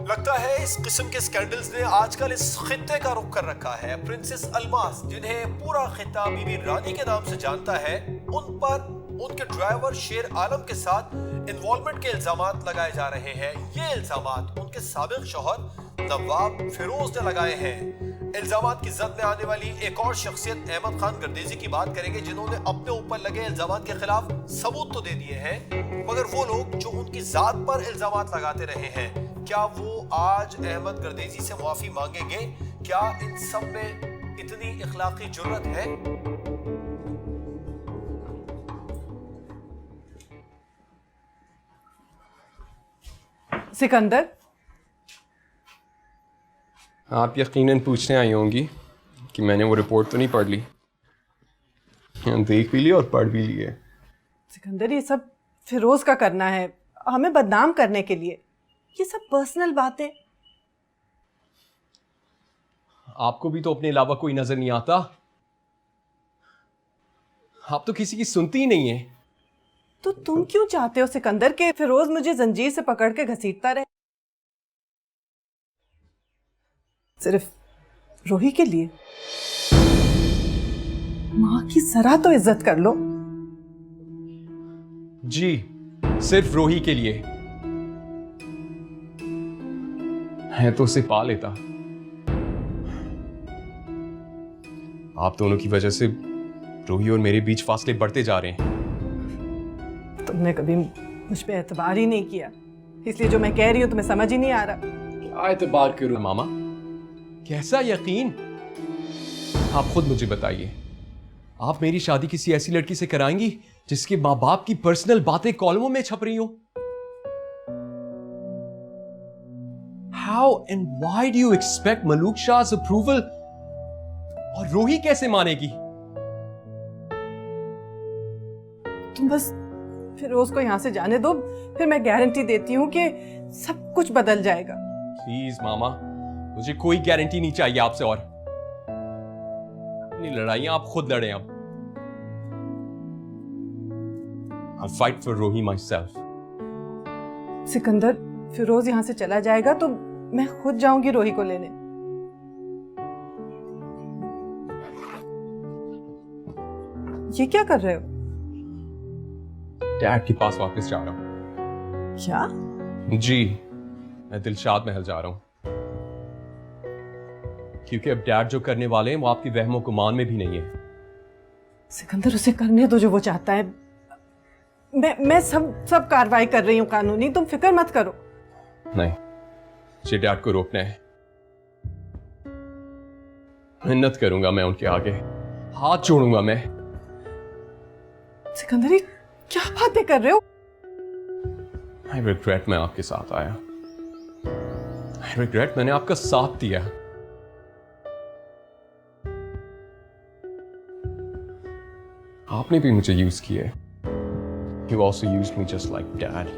लगता है इस किस्म के स्कैंडल्स ने आजकल इस खित्ते का रुख कर रखा है। प्रिंसेस अल्मास, जिन्हें पूरा खित्ता बीबी रानी के नाम से जानता है, उन पर उनके ड्राइवर शेर आलम के साथ इन्वॉल्वमेंट के इल्जामात लगाए जा रहे हैं। ये इल्जामात उनके साबिक शौहर नवाब फिरोज ने लगाए हैं। इल्जामात की जद में आने वाली एक और शख्सियत अहमद खान गर्देजी की बात करेंगे, जिन्होंने अपने ऊपर लगे इल्जामात के खिलाफ सबूत तो दे दिए हैं, मगर वो लोग जो उनकी जात पर इल्जामात लगाते रहे हैं, क्या वो आज अहमद गर्देजी से माफी मांगेंगे? क्या इन सब में इतनी इखलाकी जुर्रत है? सिकंदर, आप यकीनन पूछने आई होंगी कि मैंने वो रिपोर्ट तो नहीं पढ़ ली। देख भी ली और पढ़ भी ली है। सिकंदर, ये सब फिरोज का करना है, हमें बदनाम करने के लिए। ये सब पर्सनल बातें। आपको भी तो अपने अलावा कोई नजर नहीं आता। आप तो किसी की सुनती ही नहीं है। तो तुम क्यों चाहते हो सिकंदर कि फिरोज मुझे जंजीर से पकड़ के घसीटता रहे? सिर्फ रोही के लिए? माँ की जरा तो इज्जत कर लो। जी, सिर्फ रोही के लिए। है तो उसे पा लेता। आप दोनों की वजह से रोही और मेरे बीच फासले बढ़ते जा रहे हैं। तुमने कभी मुझ पे एतबार ही नहीं किया, इसलिए जो मैं कह रही हूं तुम्हें समझ ही नहीं आ रहा। क्या एतबार करूं मामा? कैसा यकीन? आप खुद मुझे बताइए, आप मेरी शादी किसी ऐसी लड़की से कराएंगी जिसके माँ बाप की पर्सनल बातें कॉलमों में छप रही हो? How and why do you expect Malook शाह's approval? और रोही कैसे मानेगी? तुम बस फिरोज को यहां से जाने दो, फिर मैं गारंटी देती हूँ कि सब कुछ बदल जाएगा। प्लीज मामा, मुझे कोई गारंटी नहीं चाहिए आपसे। और अपनी लड़ाइयां आप खुद लड़ें। अब I'll fight for रोही myself. सिकंदर, फिरोज यहां से चला जाएगा तो मैं खुद जाऊंगी रोही को लेने। ये क्या कर रहे हो? डैड के पास वापस जा रहा हूं। क्या? जी, मैं दिलशाद महल जा रहा हूं, क्योंकि अब डैड जो करने वाले हैं वो आपकी वहमो गुमान में भी नहीं है। सिकंदर, उसे करने दो जो वो चाहता है। मैं सब कार्रवाई कर रही हूँ कानूनी, तुम फिक्र मत करो। नहीं, मुझे डैड को रोकना है। मिन्नत करूंगा मैं उनके आगे, हाथ जोड़ूंगा मैं। सिकंदर, ये क्या बातें कर रहे हो? I regret मैं आपके साथ आया। I regret मैंने आपका साथ दिया। आपने भी मुझे यूज किया। You also used me just like dad.